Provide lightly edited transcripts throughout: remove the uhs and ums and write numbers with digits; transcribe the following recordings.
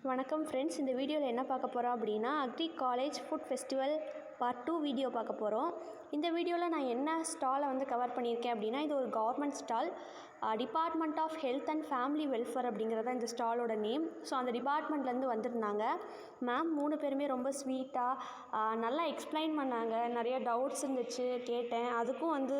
வணக்கம் ஃப்ரெண்ட்ஸ், இந்த வீடியோவில் என்ன பார்க்க போகிறோம் அப்படின்னா agri college food festival part 2 video பார்க்க போகிறோம். இந்த வீடியோவில் நான் என்ன ஸ்டாலை வந்து கவர் பண்ணியிருக்கேன் அப்படின்னா, இது ஒரு government stall, department of health and family welfare அப்படிங்கிறது தான் இந்த ஸ்டாலோட நேம். ஸோ அந்த டிபார்ட்மெண்ட்லேருந்து வந்திருந்தாங்க மேம். 3 பேருமே ரொம்ப ஸ்வீட்டாக நல்லா எக்ஸ்பிளைன் பண்ணாங்க. நிறைய டவுட்ஸ் இருந்துச்சு, கேட்டேன், அதுக்கும் வந்து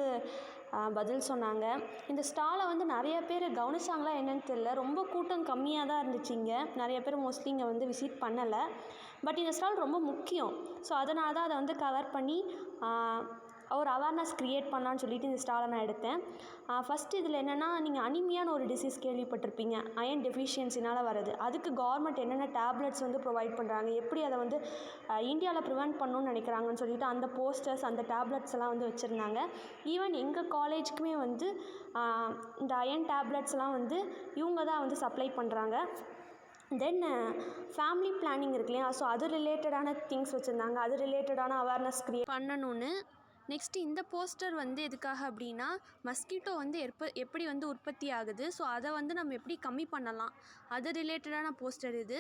பதில் சொன்னாங்க. இந்த ஸ்டாலை வந்து நிறைய பேர் கவனிச்சாங்களா என்னன்னு தெரியல, ரொம்ப கூட்டம் கம்மியாக தான் இருந்துச்சு. இங்கே நிறைய பேர் மோஸ்ட்லி இங்கே வந்து விசிட் பண்ணலை. பட் இந்த ஸ்டால் ரொம்ப முக்கியம். ஸோ அதனால தான் அதை வந்து கவர் பண்ணி ஒரு அவேர்னஸ் க்ரியேட் பண்ணலான்னு சொல்லிட்டு இந்த ஸ்டாலை நான் எடுத்தேன். ஃபஸ்ட்டு இதில் என்னென்னா, நீங்கள் அனிமியான்னு ஒரு டிசீஸ் கேள்விப்பட்டிருப்பீங்க, அயன் டெஃபிஷியன்சினால் வருது. அதுக்கு கவர்மெண்ட் என்னென்ன டேப்லெட்ஸ் வந்து ப்ரொவைட் பண்ணுறாங்க, எப்படி அதை வந்து இந்தியாவில் ப்ரிவெண்ட் பண்ணணும்னு நினைக்கிறாங்கன்னு சொல்லிட்டு அந்த போஸ்டர்ஸ், அந்த டேப்லெட்ஸ் எல்லாம் வந்து வச்சுருந்தாங்க. ஈவன் எங்கள் காலேஜுக்குமே வந்து இந்த அயன் டேப்லெட்ஸ்லாம் வந்து இவங்க தான் வந்து சப்ளை பண்ணுறாங்க. தென் ஃபேமிலி பிளானிங் இருக்கு இல்லையா, ஸோ அது ரிலேட்டடான திங்ஸ் வச்சுருந்தாங்க, அது ரிலேட்டடான அவேர்னஸ் க்ரியேட் பண்ணணும்னு. நெக்ஸ்ட்டு இந்த போஸ்டர் வந்து எதுக்காக அப்படின்னா, மஸ்கிட்டோ வந்து எப்படி வந்து உற்பத்தி ஆகுது, ஸோ அதை வந்து நம்ம எப்படி கம்மி பண்ணலாம், அது ரிலேட்டடான போஸ்டர் இது.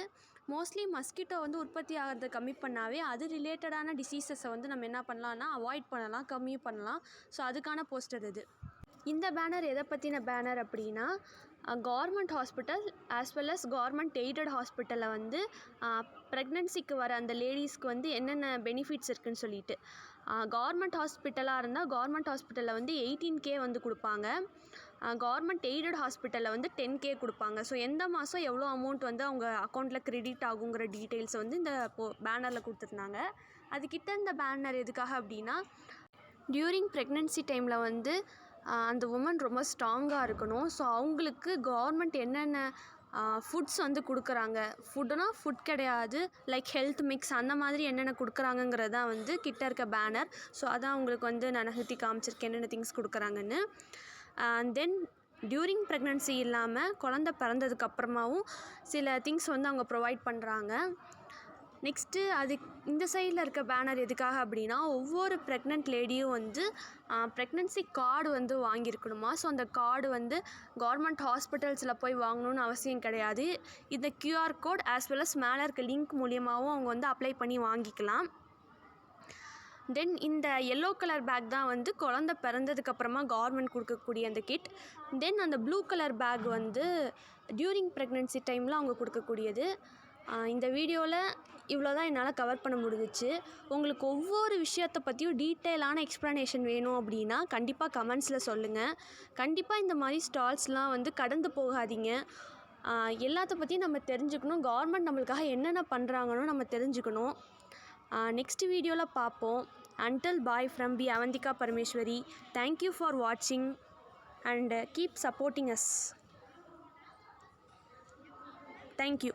மோஸ்ட்லி மஸ்கிட்டோ வந்து உற்பத்தி ஆகிறத கம்மி பண்ணாவே அது ரிலேட்டடான டிசீசஸை வந்து நம்ம என்ன பண்ணலான்னா அவாய்ட் பண்ணலாம், கம்மி பண்ணலாம். ஸோ அதுக்கான போஸ்டர் இது. இந்த பேனர் எதை பற்றின பேனர் அப்படின்னா, government hospital as well as government aided ஹாஸ்பிட்டலில் வந்து ப்ரெக்னென்சிக்கு வர அந்த லேடிஸ்க்கு வந்து என்னென்ன பெனிஃபிட்ஸ் இருக்குதுன்னு சொல்லிட்டு. கவர்மெண்ட் ஹாஸ்பிட்டலாக இருந்தால் கவர்மெண்ட் ஹாஸ்பிட்டலில் வந்து 18K வந்து கொடுப்பாங்க. கவர்மெண்ட் எய்டட் ஹாஸ்பிட்டலில் வந்து 10K கொடுப்பாங்க. ஸோ எந்த மாதம் எவ்வளோ அமௌண்ட் வந்து அவங்க அக்கௌண்ட்டில் க்ரெடிட் ஆகுங்கிற டீட்டெயில்ஸை வந்து இந்த பேனரில் கொடுத்துருந்தாங்க. அதுக்கிட்ட இந்த பேனர் எதுக்காக அப்படின்னா, டியூரிங் ப்ரெக்னென்சி டைமில் வந்து அந்த உமன் ரொம்ப ஸ்ட்ராங்காக இருக்கணும். ஸோ அவங்களுக்கு கவர்மெண்ட் என்னென்ன ஃபுட்ஸ் வந்து கொடுக்குறாங்க, ஃபுட்டுனா ஃபுட் கிடையாது, லைக் ஹெல்த் மிக்ஸ் அந்த மாதிரி என்னென்ன கொடுக்குறாங்கங்கிறது தான் வந்து கிட்ட இருக்க பேனர். ஸோ அதான் அவங்களுக்கு வந்து நான் நகர்த்தி காமிச்சிருக்கேன் என்னென்ன திங்ஸ் கொடுக்குறாங்கன்னு. தென் டியூரிங் ப்ரெக்னென்சி இல்லாமல் குழந்த பிறந்ததுக்கப்புறமாவும் சில திங்ஸ் வந்து அவங்க ப்ரொவைட் பண்ணுறாங்க. நெக்ஸ்ட்டு இந்த சைடில் இருக்க பேனர் எதுக்காக அப்படின்னா, ஒவ்வொரு ப்ரெக்னென்ட் லேடியும் வந்து ப்ரெக்னென்சி கார்டு வந்து வாங்கியிருக்கணுமா. ஸோ அந்த கார்டு வந்து கவர்மெண்ட் ஹாஸ்பிட்டல்ஸில் போய் வாங்கணுன்னு அவசியம் கிடையாது. இந்த QR code as well as மேலே இருக்க லிங்க் மூலியமாகவும் அவங்க வந்து அப்ளை பண்ணி வாங்கிக்கலாம். தென் இந்த எல்லோ கலர் பேக் தான் வந்து குழந்த பிறந்ததுக்கப்புறமா கவர்மெண்ட் கொடுக்கக்கூடிய அந்த கிட். தென் அந்த ப்ளூ கலர் பேக் வந்து டியூரிங் ப்ரெக்னென்சி டைமில் அவங்க கொடுக்கக்கூடியது. இந்த வீடியோவில் இவ்வளோ தான் என்னால் கவர் பண்ண முடிஞ்சிச்சு. உங்களுக்கு ஒவ்வொரு விஷயத்தை பற்றியும் டீட்டெயிலான எக்ஸ்ப்ளனேஷன் வேணும் அப்படின்னா கண்டிப்பாக கமெண்ட்ஸில் சொல்லுங்கள். கண்டிப்பாக இந்த மாதிரி ஸ்டால்ஸ்லாம் வந்து கடந்து போகாதீங்க. எல்லாத்த பற்றியும் நம்ம தெரிஞ்சுக்கணும். கவர்மெண்ட் நம்மளுக்காக என்னென்ன பண்ணுறாங்கன்னு நம்ம தெரிஞ்சுக்கணும். நெக்ஸ்ட் வீடியோவில் பார்ப்போம். Until bye from B. Avantika Parameshwari. Thank you for watching and keep supporting us. Thank you.